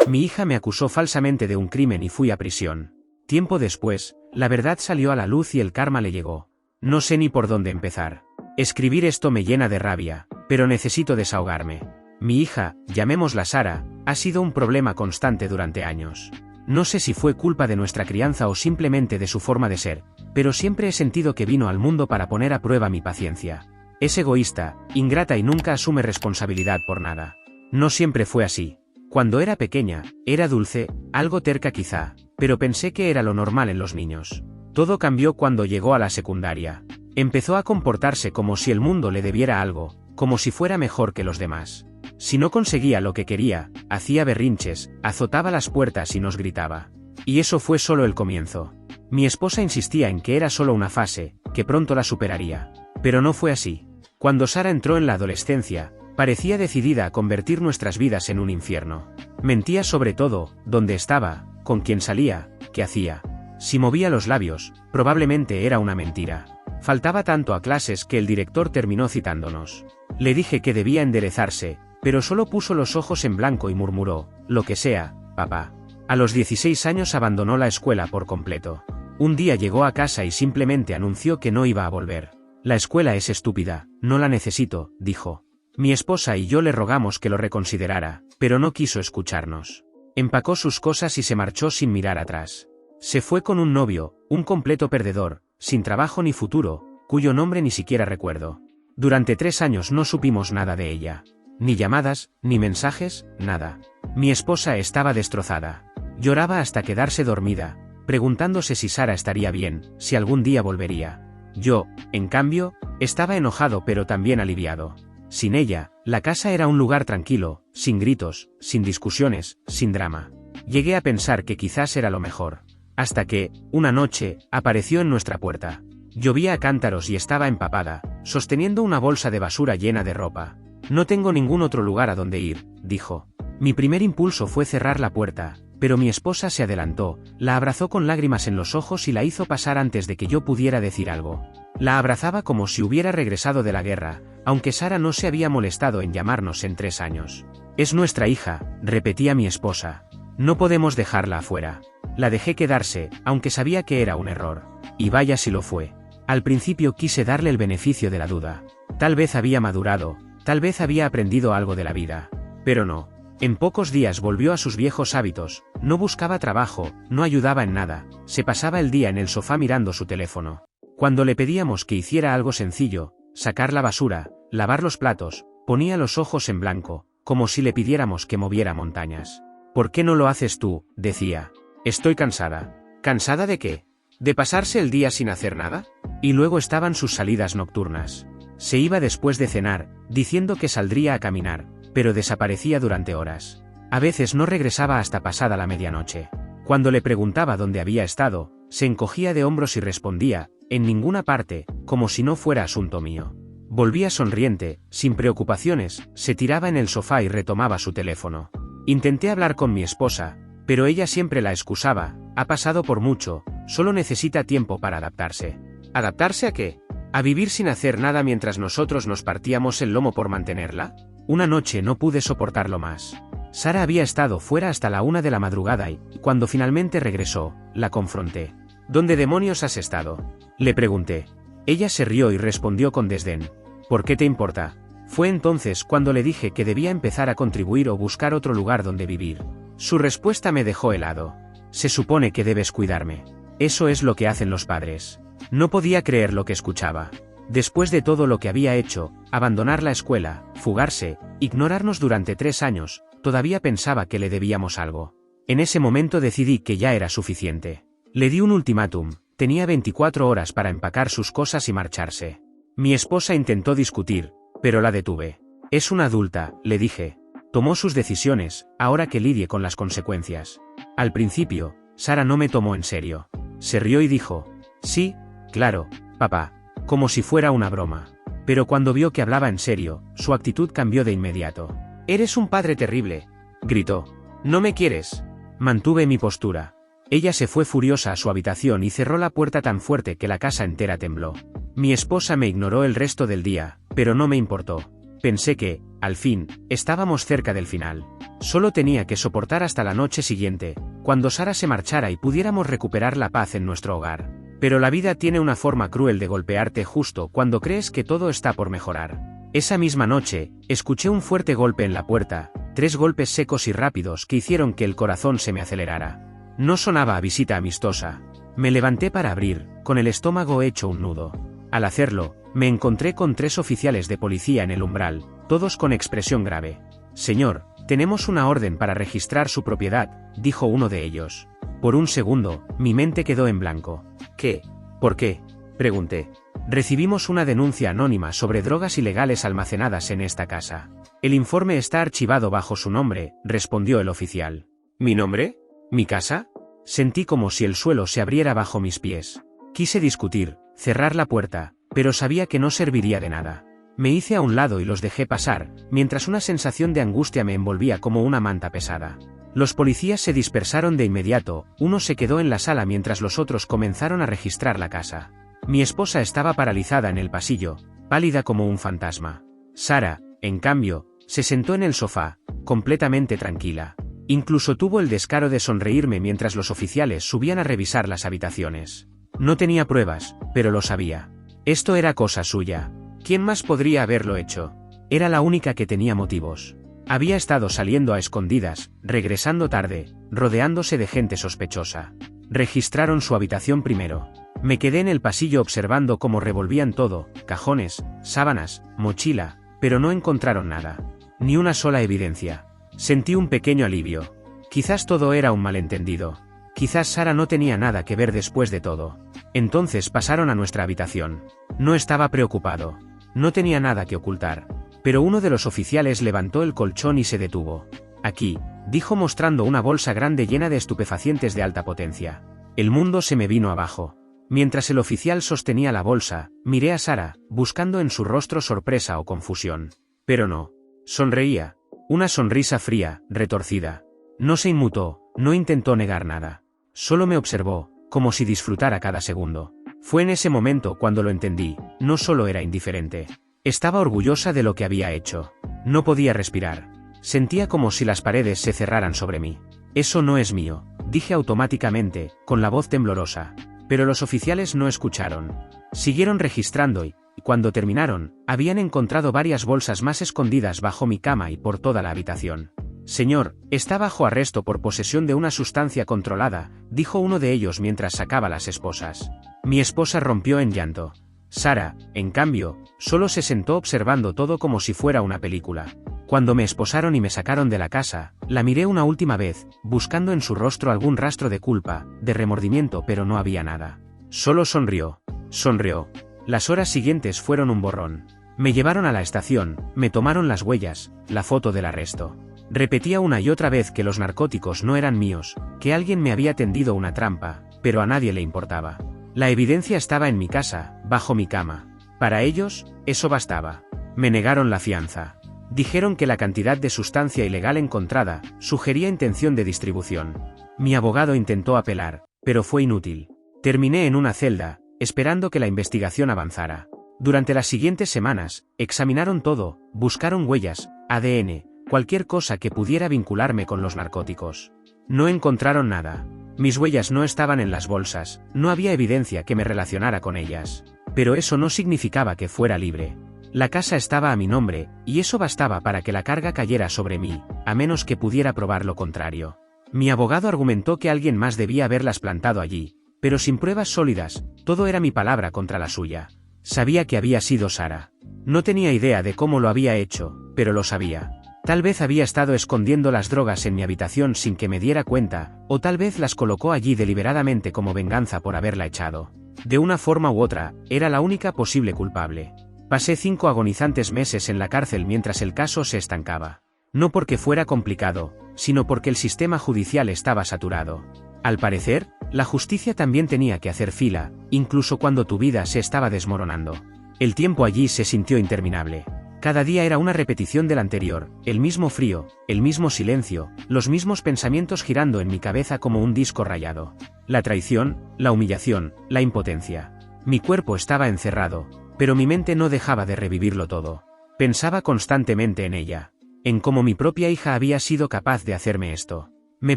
Mi hija me acusó falsamente de un crimen y fui a prisión. Tiempo después, la verdad salió a la luz y el karma le llegó. No sé ni por dónde empezar. Escribir esto me llena de rabia, pero necesito desahogarme. Mi hija, llamémosla Sara, ha sido un problema constante durante años. No sé si fue culpa de nuestra crianza o simplemente de su forma de ser, pero siempre he sentido que vino al mundo para poner a prueba mi paciencia. Es egoísta, ingrata y nunca asume responsabilidad por nada. No siempre fue así. Cuando era pequeña, era dulce, algo terca quizá, pero pensé que era lo normal en los niños. Todo cambió cuando llegó a la secundaria. Empezó a comportarse como si el mundo le debiera algo, como si fuera mejor que los demás. Si no conseguía lo que quería, hacía berrinches, azotaba las puertas y nos gritaba. Y eso fue solo el comienzo. Mi esposa insistía en que era solo una fase, que pronto la superaría. Pero no fue así. Cuando Sara entró en la adolescencia, parecía decidida a convertir nuestras vidas en un infierno. Mentía sobre todo, dónde estaba, con quién salía, qué hacía. Si movía los labios, probablemente era una mentira. Faltaba tanto a clases que el director terminó citándonos. Le dije que debía enderezarse, pero solo puso los ojos en blanco y murmuró, lo que sea, papá. A los 16 años abandonó la escuela por completo. Un día llegó a casa y simplemente anunció que no iba a volver. La escuela es estúpida, no la necesito, dijo. Mi esposa y yo le rogamos que lo reconsiderara, pero no quiso escucharnos. Empacó sus cosas y se marchó sin mirar atrás. Se fue con un novio, un completo perdedor, sin trabajo ni futuro, cuyo nombre ni siquiera recuerdo. Durante 3 años no supimos nada de ella. Ni llamadas, ni mensajes, nada. Mi esposa estaba destrozada. Lloraba hasta quedarse dormida, preguntándose si Sara estaría bien, si algún día volvería. Yo, en cambio, estaba enojado pero también aliviado. Sin ella, la casa era un lugar tranquilo, sin gritos, sin discusiones, sin drama. Llegué a pensar que quizás era lo mejor. Hasta que, una noche, apareció en nuestra puerta. Llovía a cántaros y estaba empapada, sosteniendo una bolsa de basura llena de ropa. No tengo ningún otro lugar a donde ir, dijo. Mi primer impulso fue cerrar la puerta, pero mi esposa se adelantó, la abrazó con lágrimas en los ojos y la hizo pasar antes de que yo pudiera decir algo. La abrazaba como si hubiera regresado de la guerra, aunque Sara no se había molestado en llamarnos en 3 años. Es nuestra hija, repetía mi esposa. No podemos dejarla afuera. La dejé quedarse, aunque sabía que era un error. Y vaya si lo fue. Al principio quise darle el beneficio de la duda. Tal vez había madurado, tal vez había aprendido algo de la vida. Pero no. En pocos días volvió a sus viejos hábitos, no buscaba trabajo, no ayudaba en nada, se pasaba el día en el sofá mirando su teléfono. Cuando le pedíamos que hiciera algo sencillo, sacar la basura, lavar los platos, ponía los ojos en blanco, como si le pidiéramos que moviera montañas. ¿Por qué no lo haces tú?, decía. Estoy cansada. ¿Cansada de qué? ¿De pasarse el día sin hacer nada? Y luego estaban sus salidas nocturnas. Se iba después de cenar, diciendo que saldría a caminar, pero desaparecía durante horas. A veces no regresaba hasta pasada la medianoche. Cuando le preguntaba dónde había estado, se encogía de hombros y respondía, en ninguna parte, como si no fuera asunto mío. Volvía sonriente, sin preocupaciones, se tiraba en el sofá y retomaba su teléfono. Intenté hablar con mi esposa, pero ella siempre la excusaba, ha pasado por mucho, solo necesita tiempo para adaptarse. ¿Adaptarse a qué? ¿A vivir sin hacer nada mientras nosotros nos partíamos el lomo por mantenerla? Una noche no pude soportarlo más. Sara había estado fuera hasta la 1 de la madrugada y, cuando finalmente regresó, la confronté. ¿Dónde demonios has estado?, le pregunté. Ella se rió y respondió con desdén. ¿Por qué te importa? Fue entonces cuando le dije que debía empezar a contribuir o buscar otro lugar donde vivir. Su respuesta me dejó helado. Se supone que debes cuidarme. Eso es lo que hacen los padres. No podía creer lo que escuchaba. Después de todo lo que había hecho, abandonar la escuela, fugarse, ignorarnos durante 3 años, todavía pensaba que le debíamos algo. En ese momento decidí que ya era suficiente. Le di un ultimátum, tenía 24 horas para empacar sus cosas y marcharse. Mi esposa intentó discutir, pero la detuve. Es una adulta, le dije. Tomó sus decisiones, ahora que lidie con las consecuencias. Al principio, Sara no me tomó en serio. Se rió y dijo, sí, claro, papá, como si fuera una broma. Pero cuando vio que hablaba en serio, su actitud cambió de inmediato. Eres un padre terrible, gritó. ¿No me quieres? Mantuve mi postura. Ella se fue furiosa a su habitación y cerró la puerta tan fuerte que la casa entera tembló. Mi esposa me ignoró el resto del día, pero no me importó. Pensé que, al fin, estábamos cerca del final. Solo tenía que soportar hasta la noche siguiente, cuando Sara se marchara y pudiéramos recuperar la paz en nuestro hogar. Pero la vida tiene una forma cruel de golpearte justo cuando crees que todo está por mejorar. Esa misma noche, escuché un fuerte golpe en la puerta, 3 golpes secos y rápidos que hicieron que el corazón se me acelerara. No sonaba a visita amistosa. Me levanté para abrir, con el estómago hecho un nudo. Al hacerlo, me encontré con 3 oficiales de policía en el umbral, todos con expresión grave. «Señor, tenemos una orden para registrar su propiedad», dijo uno de ellos. Por un segundo, mi mente quedó en blanco. «¿Qué? ¿Por qué?», pregunté. «Recibimos una denuncia anónima sobre drogas ilegales almacenadas en esta casa. El informe está archivado bajo su nombre», respondió el oficial. «¿Mi nombre? ¿Mi casa?». Sentí como si el suelo se abriera bajo mis pies. Quise discutir, cerrar la puerta, pero sabía que no serviría de nada. Me hice a un lado y los dejé pasar, mientras una sensación de angustia me envolvía como una manta pesada. Los policías se dispersaron de inmediato, uno se quedó en la sala mientras los otros comenzaron a registrar la casa. Mi esposa estaba paralizada en el pasillo, pálida como un fantasma. Sara, en cambio, se sentó en el sofá, completamente tranquila. Incluso tuvo el descaro de sonreírme mientras los oficiales subían a revisar las habitaciones. No tenía pruebas, pero lo sabía. Esto era cosa suya. ¿Quién más podría haberlo hecho? Era la única que tenía motivos. Había estado saliendo a escondidas, regresando tarde, rodeándose de gente sospechosa. Registraron su habitación primero. Me quedé en el pasillo observando cómo revolvían todo, cajones, sábanas, mochila, pero no encontraron nada. Ni una sola evidencia. Sentí un pequeño alivio. Quizás todo era un malentendido. Quizás Sara no tenía nada que ver después de todo. Entonces pasaron a nuestra habitación. No estaba preocupado. No tenía nada que ocultar. Pero uno de los oficiales levantó el colchón y se detuvo. «Aquí», dijo mostrando una bolsa grande llena de estupefacientes de alta potencia. El mundo se me vino abajo. Mientras el oficial sostenía la bolsa, miré a Sara, buscando en su rostro sorpresa o confusión. Pero no. Sonreía. Una sonrisa fría, retorcida. No se inmutó, no intentó negar nada. Solo me observó, como si disfrutara cada segundo. Fue en ese momento cuando lo entendí, no solo era indiferente. Estaba orgullosa de lo que había hecho. No podía respirar. Sentía como si las paredes se cerraran sobre mí. «Eso no es mío», dije automáticamente, con la voz temblorosa. Pero los oficiales no escucharon. Siguieron registrando y, cuando terminaron, habían encontrado varias bolsas más escondidas bajo mi cama y por toda la habitación. «Señor, está bajo arresto por posesión de una sustancia controlada», dijo uno de ellos mientras sacaba las esposas. Mi esposa rompió en llanto. Sara, en cambio, solo se sentó observando todo como si fuera una película. Cuando me esposaron y me sacaron de la casa, la miré una última vez, buscando en su rostro algún rastro de culpa, de remordimiento, pero no había nada. Solo sonrió. Sonrió. Las horas siguientes fueron un borrón. Me llevaron a la estación, me tomaron las huellas, la foto del arresto. Repetía una y otra vez que los narcóticos no eran míos, que alguien me había tendido una trampa, pero a nadie le importaba. La evidencia estaba en mi casa, bajo mi cama. Para ellos, eso bastaba. Me negaron la fianza. Dijeron que la cantidad de sustancia ilegal encontrada sugería intención de distribución. Mi abogado intentó apelar, pero fue inútil. Terminé en una celda, esperando que la investigación avanzara. Durante las siguientes semanas, examinaron todo, buscaron huellas, ADN, cualquier cosa que pudiera vincularme con los narcóticos. No encontraron nada. Mis huellas no estaban en las bolsas, no había evidencia que me relacionara con ellas. Pero eso no significaba que fuera libre. La casa estaba a mi nombre, y eso bastaba para que la carga cayera sobre mí, a menos que pudiera probar lo contrario. Mi abogado argumentó que alguien más debía haberlas plantado allí, pero sin pruebas sólidas, todo era mi palabra contra la suya. Sabía que había sido Sara. No tenía idea de cómo lo había hecho, pero lo sabía. Tal vez había estado escondiendo las drogas en mi habitación sin que me diera cuenta, o tal vez las colocó allí deliberadamente como venganza por haberla echado. De una forma u otra, era la única posible culpable. Pasé 5 agonizantes meses en la cárcel mientras el caso se estancaba. No porque fuera complicado, sino porque el sistema judicial estaba saturado. Al parecer, la justicia también tenía que hacer fila, incluso cuando tu vida se estaba desmoronando. El tiempo allí se sintió interminable. Cada día era una repetición del anterior, el mismo frío, el mismo silencio, los mismos pensamientos girando en mi cabeza como un disco rayado. La traición, la humillación, la impotencia. Mi cuerpo estaba encerrado, pero mi mente no dejaba de revivirlo todo. Pensaba constantemente en ella, en cómo mi propia hija había sido capaz de hacerme esto. Me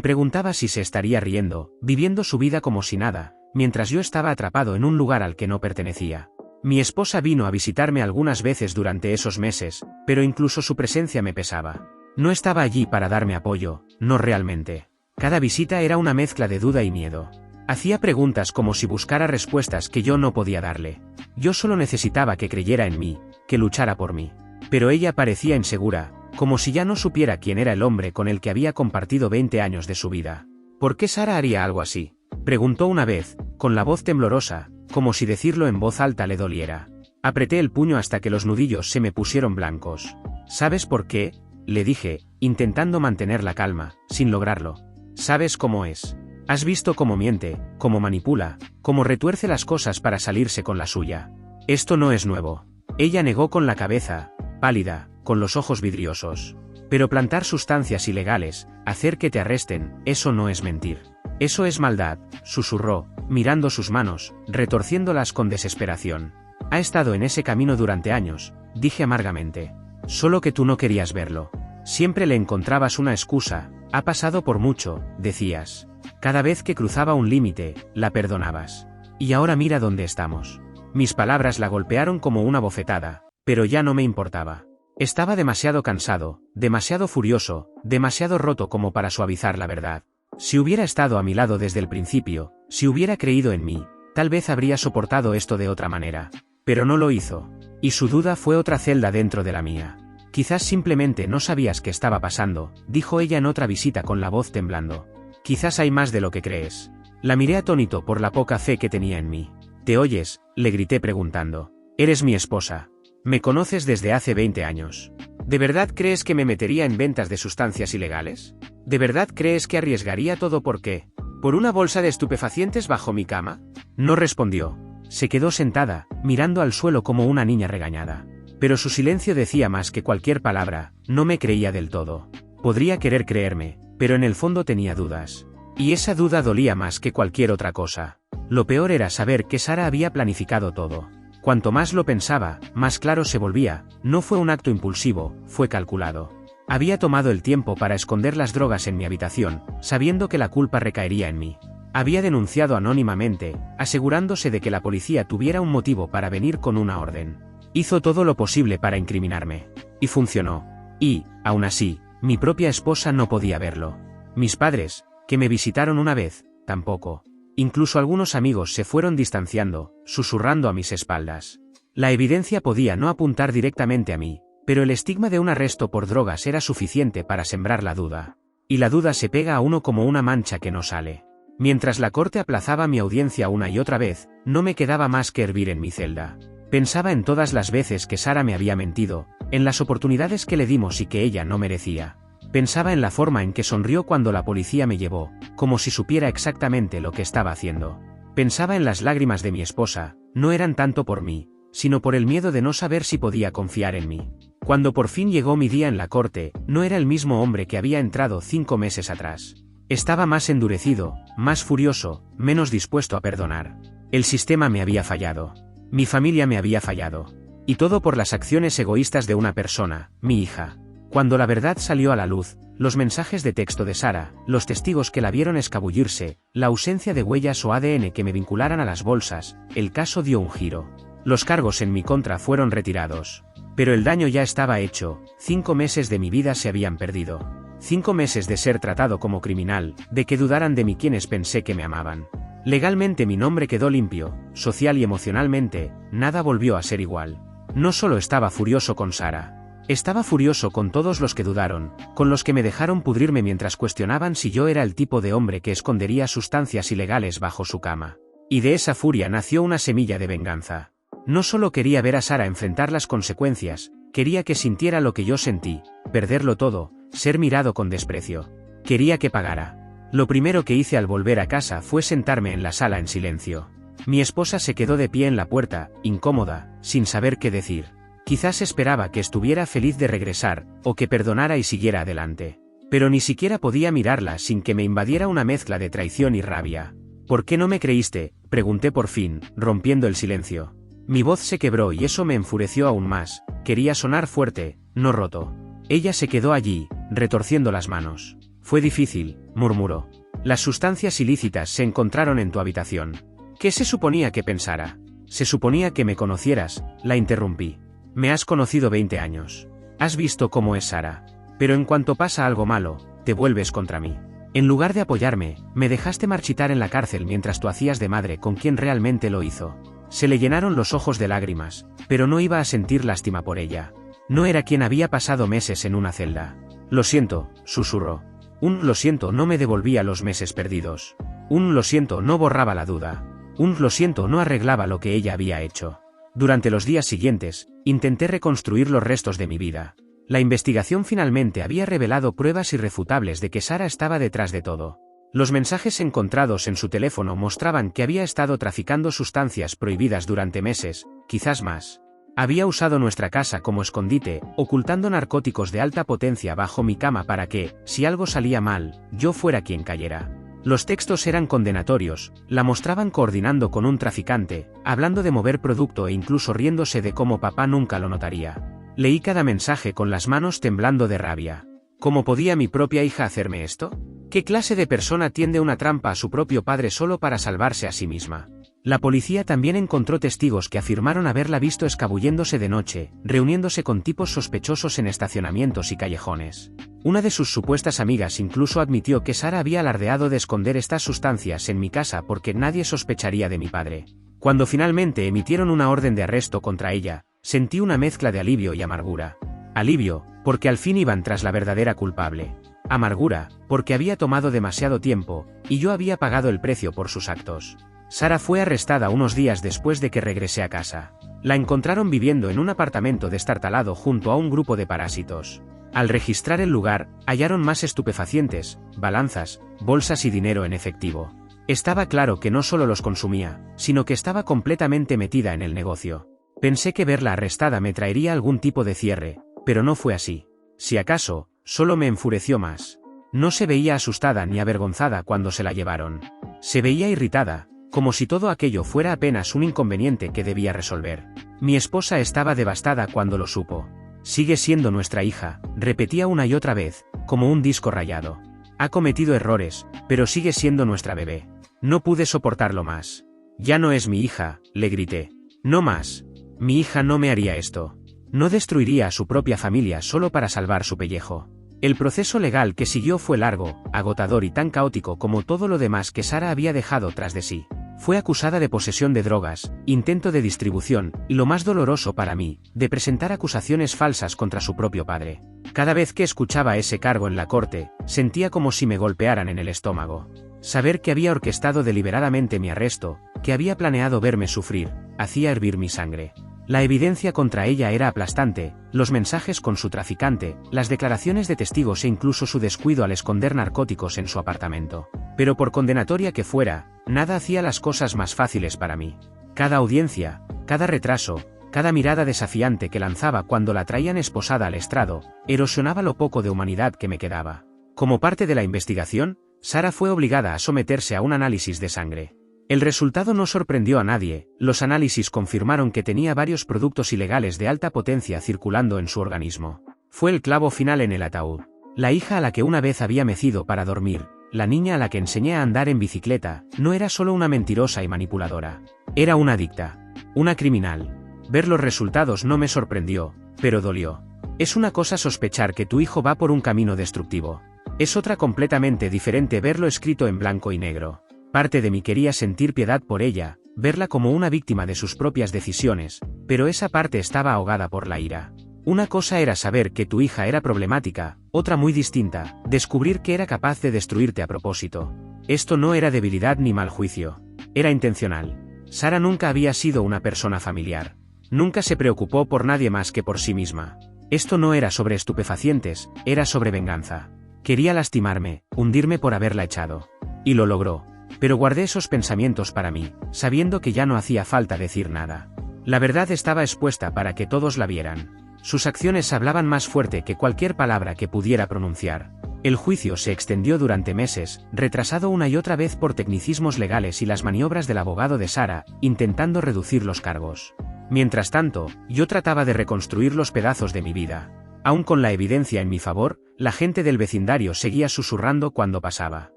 preguntaba si se estaría riendo, viviendo su vida como si nada, mientras yo estaba atrapado en un lugar al que no pertenecía. Mi esposa vino a visitarme algunas veces durante esos meses, pero incluso su presencia me pesaba. No estaba allí para darme apoyo, no realmente. Cada visita era una mezcla de duda y miedo. Hacía preguntas como si buscara respuestas que yo no podía darle. Yo solo necesitaba que creyera en mí, que luchara por mí. Pero ella parecía insegura, como si ya no supiera quién era el hombre con el que había compartido 20 años de su vida. ¿Por qué Sara haría algo así?, preguntó una vez, con la voz temblorosa, como si decirlo en voz alta le doliera. Apreté el puño hasta que los nudillos se me pusieron blancos. ¿Sabes por qué?, le dije, intentando mantener la calma, sin lograrlo. ¿Sabes cómo es? ¿Has visto cómo miente, cómo manipula, cómo retuerce las cosas para salirse con la suya? Esto no es nuevo. Ella negó con la cabeza, pálida, con los ojos vidriosos. Pero plantar sustancias ilegales, hacer que te arresten, eso no es mentir. Eso es maldad, susurró, mirando sus manos, retorciéndolas con desesperación. Ha estado en ese camino durante años, dije amargamente. Solo que tú no querías verlo. Siempre le encontrabas una excusa, ha pasado por mucho, decías. Cada vez que cruzaba un límite, la perdonabas. Y ahora mira dónde estamos. Mis palabras la golpearon como una bofetada, pero ya no me importaba. Estaba demasiado cansado, demasiado furioso, demasiado roto como para suavizar la verdad. Si hubiera estado a mi lado desde el principio, si hubiera creído en mí, tal vez habría soportado esto de otra manera. Pero no lo hizo. Y su duda fue otra celda dentro de la mía. Quizás simplemente no sabías qué estaba pasando, dijo ella en otra visita con la voz temblando. Quizás hay más de lo que crees. La miré atónito por la poca fe que tenía en mí. ¿Te oyes?, le grité preguntando. Eres mi esposa. Me conoces desde hace 20 años. ¿De verdad crees que me metería en ventas de sustancias ilegales? ¿De verdad crees que arriesgaría todo por qué? ¿Por una bolsa de estupefacientes bajo mi cama? No respondió. Se quedó sentada, mirando al suelo como una niña regañada. Pero su silencio decía más que cualquier palabra, no me creía del todo. Podría querer creerme, pero en el fondo tenía dudas. Y esa duda dolía más que cualquier otra cosa. Lo peor era saber que Sara había planificado todo. Cuanto más lo pensaba, más claro se volvía, no fue un acto impulsivo, fue calculado. Había tomado el tiempo para esconder las drogas en mi habitación, sabiendo que la culpa recaería en mí. Había denunciado anónimamente, asegurándose de que la policía tuviera un motivo para venir con una orden. Hizo todo lo posible para incriminarme. Y funcionó. Y, aún así, mi propia esposa no podía verlo. Mis padres, que me visitaron una vez, tampoco. Incluso algunos amigos se fueron distanciando, susurrando a mis espaldas. La evidencia podía no apuntar directamente a mí, pero el estigma de un arresto por drogas era suficiente para sembrar la duda. Y la duda se pega a uno como una mancha que no sale. Mientras la corte aplazaba mi audiencia una y otra vez, no me quedaba más que hervir en mi celda. Pensaba en todas las veces que Sara me había mentido, en las oportunidades que le dimos y que ella no merecía. Pensaba en la forma en que sonrió cuando la policía me llevó, como si supiera exactamente lo que estaba haciendo. Pensaba en las lágrimas de mi esposa, no eran tanto por mí, sino por el miedo de no saber si podía confiar en mí. Cuando por fin llegó mi día en la corte, no era el mismo hombre que había entrado 5 meses atrás. Estaba más endurecido, más furioso, menos dispuesto a perdonar. El sistema me había fallado. Mi familia me había fallado. Y todo por las acciones egoístas de una persona, mi hija. Cuando la verdad salió a la luz, los mensajes de texto de Sara, los testigos que la vieron escabullirse, la ausencia de huellas o ADN que me vincularan a las bolsas, el caso dio un giro. Los cargos en mi contra fueron retirados. Pero el daño ya estaba hecho, 5 meses de mi vida se habían perdido. 5 meses de ser tratado como criminal, de que dudaran de mí quienes pensé que me amaban. Legalmente mi nombre quedó limpio, social y emocionalmente, nada volvió a ser igual. No solo estaba furioso con Sara. Estaba furioso con todos los que dudaron, con los que me dejaron pudrirme mientras cuestionaban si yo era el tipo de hombre que escondería sustancias ilegales bajo su cama. Y de esa furia nació una semilla de venganza. No solo quería ver a Sara enfrentar las consecuencias, quería que sintiera lo que yo sentí, perderlo todo, ser mirado con desprecio. Quería que pagara. Lo primero que hice al volver a casa fue sentarme en la sala en silencio. Mi esposa se quedó de pie en la puerta, incómoda, sin saber qué decir. Quizás esperaba que estuviera feliz de regresar, o que perdonara y siguiera adelante. Pero ni siquiera podía mirarla sin que me invadiera una mezcla de traición y rabia. ¿Por qué no me creíste?, pregunté por fin, rompiendo el silencio. Mi voz se quebró y eso me enfureció aún más. Quería sonar fuerte, no roto. Ella se quedó allí, retorciendo las manos. Fue difícil, murmuró. Las sustancias ilícitas se encontraron en tu habitación. ¿Qué se suponía que pensara? Se suponía que me conocieras, la interrumpí. Me has conocido 20 años. Has visto cómo es Sara. Pero en cuanto pasa algo malo, te vuelves contra mí. En lugar de apoyarme, me dejaste marchitar en la cárcel mientras tú hacías de madre con quien realmente lo hizo. Se le llenaron los ojos de lágrimas, pero no iba a sentir lástima por ella. No era quien había pasado meses en una celda. Lo siento, susurró. Un lo siento no me devolvía los meses perdidos. Un lo siento no borraba la duda. Un lo siento no arreglaba lo que ella había hecho. Durante los días siguientes, intenté reconstruir los restos de mi vida. La investigación finalmente había revelado pruebas irrefutables de que Sara estaba detrás de todo. Los mensajes encontrados en su teléfono mostraban que había estado traficando sustancias prohibidas durante meses, quizás más. Había usado nuestra casa como escondite, ocultando narcóticos de alta potencia bajo mi cama para que, si algo salía mal, yo fuera quien cayera. Los textos eran condenatorios, la mostraban coordinando con un traficante, hablando de mover producto e incluso riéndose de cómo papá nunca lo notaría. Leí cada mensaje con las manos temblando de rabia. ¿Cómo podía mi propia hija hacerme esto? ¿Qué clase de persona tiende una trampa a su propio padre solo para salvarse a sí misma? La policía también encontró testigos que afirmaron haberla visto escabulléndose de noche, reuniéndose con tipos sospechosos en estacionamientos y callejones. Una de sus supuestas amigas incluso admitió que Sara había alardeado de esconder estas sustancias en mi casa porque nadie sospecharía de mi padre. Cuando finalmente emitieron una orden de arresto contra ella, sentí una mezcla de alivio y amargura. Alivio, porque al fin iban tras la verdadera culpable. Amargura, porque había tomado demasiado tiempo, y yo había pagado el precio por sus actos. Sara fue arrestada unos días después de que regresé a casa. La encontraron viviendo en un apartamento destartalado junto a un grupo de parásitos. Al registrar el lugar, hallaron más estupefacientes, balanzas, bolsas y dinero en efectivo. Estaba claro que no solo los consumía, sino que estaba completamente metida en el negocio. Pensé que verla arrestada me traería algún tipo de cierre, pero no fue así. Si acaso, solo me enfureció más. No se veía asustada ni avergonzada cuando se la llevaron. Se veía irritada, como si todo aquello fuera apenas un inconveniente que debía resolver. Mi esposa estaba devastada cuando lo supo. Sigue siendo nuestra hija, repetía una y otra vez, como un disco rayado. Ha cometido errores, pero sigue siendo nuestra bebé. No pude soportarlo más. Ya no es mi hija, le grité. No más. Mi hija no me haría esto. No destruiría a su propia familia solo para salvar su pellejo. El proceso legal que siguió fue largo, agotador y tan caótico como todo lo demás que Sara había dejado tras de sí. Fue acusada de posesión de drogas, intento de distribución, y lo más doloroso para mí, de presentar acusaciones falsas contra su propio padre. Cada vez que escuchaba ese cargo en la corte, sentía como si me golpearan en el estómago. Saber que había orquestado deliberadamente mi arresto, que había planeado verme sufrir, hacía hervir mi sangre. La evidencia contra ella era aplastante, los mensajes con su traficante, las declaraciones de testigos e incluso su descuido al esconder narcóticos en su apartamento. Pero por condenatoria que fuera, nada hacía las cosas más fáciles para mí. Cada audiencia, cada retraso, cada mirada desafiante que lanzaba cuando la traían esposada al estrado, erosionaba lo poco de humanidad que me quedaba. Como parte de la investigación, Sara fue obligada a someterse a un análisis de sangre. El resultado no sorprendió a nadie, los análisis confirmaron que tenía varios productos ilegales de alta potencia circulando en su organismo. Fue el clavo final en el ataúd. La hija a la que una vez había mecido para dormir, la niña a la que enseñé a andar en bicicleta, no era solo una mentirosa y manipuladora. Era una adicta. Una criminal. Ver los resultados no me sorprendió, pero dolió. Es una cosa sospechar que tu hijo va por un camino destructivo. Es otra completamente diferente verlo escrito en blanco y negro. Parte de mí quería sentir piedad por ella, verla como una víctima de sus propias decisiones, pero esa parte estaba ahogada por la ira. Una cosa era saber que tu hija era problemática, otra muy distinta, descubrir que era capaz de destruirte a propósito. Esto no era debilidad ni mal juicio. Era intencional. Sara nunca había sido una persona familiar. Nunca se preocupó por nadie más que por sí misma. Esto no era sobre estupefacientes, era sobre venganza. Quería lastimarme, hundirme por haberla echado. Y lo logró. Pero guardé esos pensamientos para mí, sabiendo que ya no hacía falta decir nada. La verdad estaba expuesta para que todos la vieran. Sus acciones hablaban más fuerte que cualquier palabra que pudiera pronunciar. El juicio se extendió durante meses, retrasado una y otra vez por tecnicismos legales y las maniobras del abogado de Sara, intentando reducir los cargos. Mientras tanto, yo trataba de reconstruir los pedazos de mi vida. Aún con la evidencia en mi favor, la gente del vecindario seguía susurrando cuando pasaba.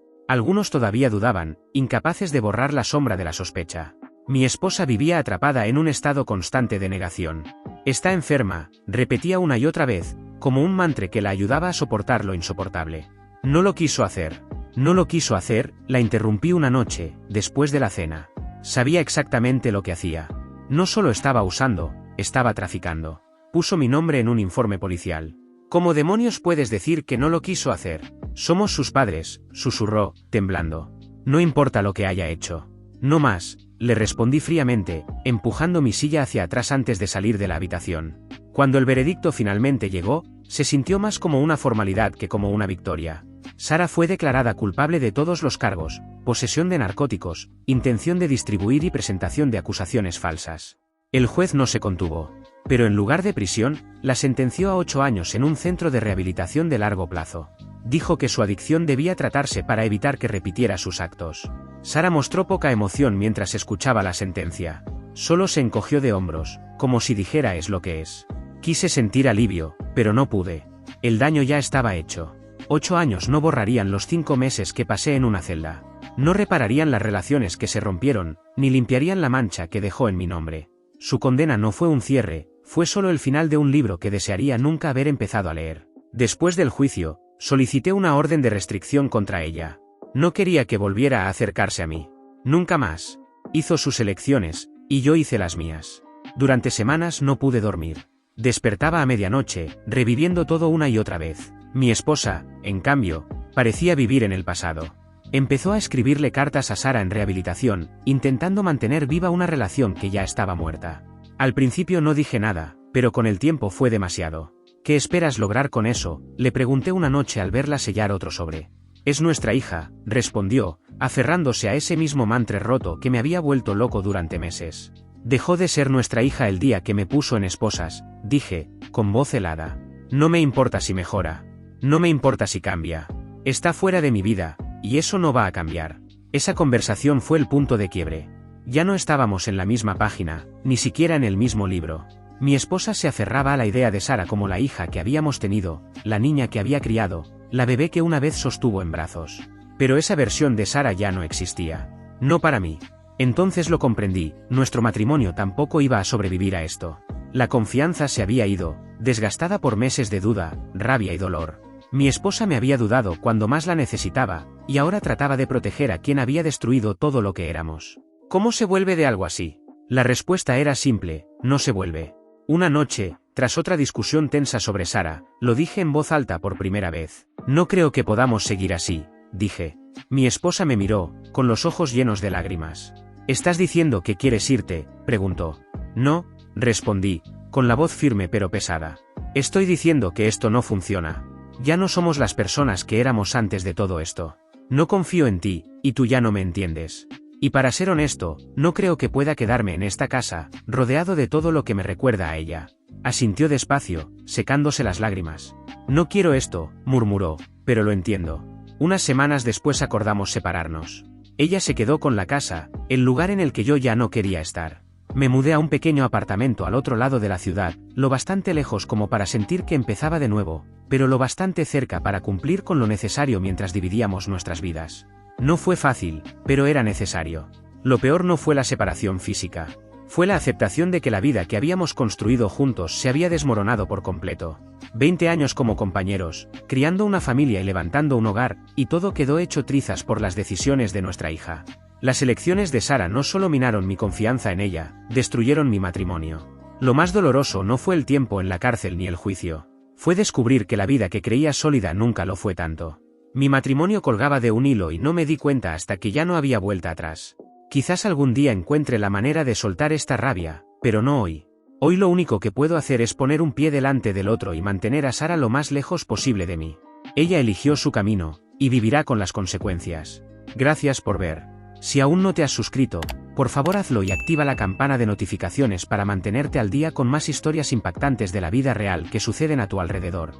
Algunos todavía dudaban, incapaces de borrar la sombra de la sospecha. Mi esposa vivía atrapada en un estado constante de negación. Está enferma, repetía una y otra vez, como un mantra que la ayudaba a soportar lo insoportable. No lo quiso hacer. No lo quiso hacer, la interrumpí una noche, después de la cena. Sabía exactamente lo que hacía. No solo estaba usando, estaba traficando. Puso mi nombre en un informe policial. ¿Cómo demonios puedes decir que no lo quiso hacer? Somos sus padres, susurró, temblando. No importa lo que haya hecho. No más, le respondí fríamente, empujando mi silla hacia atrás antes de salir de la habitación. Cuando el veredicto finalmente llegó, se sintió más como una formalidad que como una victoria. Sara fue declarada culpable de todos los cargos: posesión de narcóticos, intención de distribuir y presentación de acusaciones falsas. El juez no se contuvo, pero en lugar de prisión, la sentenció a 8 años en un centro de rehabilitación de largo plazo. Dijo que su adicción debía tratarse para evitar que repitiera sus actos. Sara mostró poca emoción mientras escuchaba la sentencia. Solo se encogió de hombros, como si dijera es lo que es. Quise sentir alivio, pero no pude. El daño ya estaba hecho. 8 años no borrarían los 5 meses que pasé en una celda. No repararían las relaciones que se rompieron, ni limpiarían la mancha que dejó en mi nombre. Su condena no fue un cierre, fue solo el final de un libro que desearía nunca haber empezado a leer. Después del juicio, solicité una orden de restricción contra ella. No quería que volviera a acercarse a mí. Nunca más. Hizo sus elecciones, y yo hice las mías. Durante semanas no pude dormir. Despertaba a medianoche, reviviendo todo una y otra vez. Mi esposa, en cambio, parecía vivir en el pasado. Empezó a escribirle cartas a Sara en rehabilitación, intentando mantener viva una relación que ya estaba muerta. Al principio no dije nada, pero con el tiempo fue demasiado. ¿Qué esperas lograr con eso?, le pregunté una noche al verla sellar otro sobre. Es nuestra hija, respondió, aferrándose a ese mismo mantra roto que me había vuelto loco durante meses. Dejó de ser nuestra hija el día que me puso en esposas, dije, con voz helada. No me importa si mejora. No me importa si cambia. Está fuera de mi vida, y eso no va a cambiar. Esa conversación fue el punto de quiebre. Ya no estábamos en la misma página, ni siquiera en el mismo libro. Mi esposa se aferraba a la idea de Sara como la hija que habíamos tenido, la niña que había criado, la bebé que una vez sostuvo en brazos. Pero esa versión de Sara ya no existía. No para mí. Entonces lo comprendí, nuestro matrimonio tampoco iba a sobrevivir a esto. La confianza se había ido, desgastada por meses de duda, rabia y dolor. Mi esposa me había dudado cuando más la necesitaba, y ahora trataba de proteger a quien había destruido todo lo que éramos. ¿Cómo se vuelve de algo así? La respuesta era simple: no se vuelve. Una noche, tras otra discusión tensa sobre Sara, lo dije en voz alta por primera vez. No creo que podamos seguir así, dije. Mi esposa me miró, con los ojos llenos de lágrimas. ¿Estás diciendo que quieres irte?, preguntó. No, respondí, con la voz firme pero pesada. Estoy diciendo que esto no funciona. Ya no somos las personas que éramos antes de todo esto. No confío en ti, y tú ya no me entiendes. Y para ser honesto, no creo que pueda quedarme en esta casa, rodeado de todo lo que me recuerda a ella. Asintió despacio, secándose las lágrimas. No quiero esto, murmuró, pero lo entiendo. Unas semanas después acordamos separarnos. Ella se quedó con la casa, el lugar en el que yo ya no quería estar. Me mudé a un pequeño apartamento al otro lado de la ciudad, lo bastante lejos como para sentir que empezaba de nuevo, pero lo bastante cerca para cumplir con lo necesario mientras dividíamos nuestras vidas. No fue fácil, pero era necesario. Lo peor no fue la separación física. Fue la aceptación de que la vida que habíamos construido juntos se había desmoronado por completo. 20 años como compañeros, criando una familia y levantando un hogar, y todo quedó hecho trizas por las decisiones de nuestra hija. Las elecciones de Sara no solo minaron mi confianza en ella, destruyeron mi matrimonio. Lo más doloroso no fue el tiempo en la cárcel ni el juicio. Fue descubrir que la vida que creía sólida nunca lo fue tanto. Mi matrimonio colgaba de un hilo y no me di cuenta hasta que ya no había vuelta atrás. Quizás algún día encuentre la manera de soltar esta rabia, pero no hoy. Hoy lo único que puedo hacer es poner un pie delante del otro y mantener a Sara lo más lejos posible de mí. Ella eligió su camino, y vivirá con las consecuencias. Gracias por ver. Si aún no te has suscrito, por favor hazlo y activa la campana de notificaciones para mantenerte al día con más historias impactantes de la vida real que suceden a tu alrededor.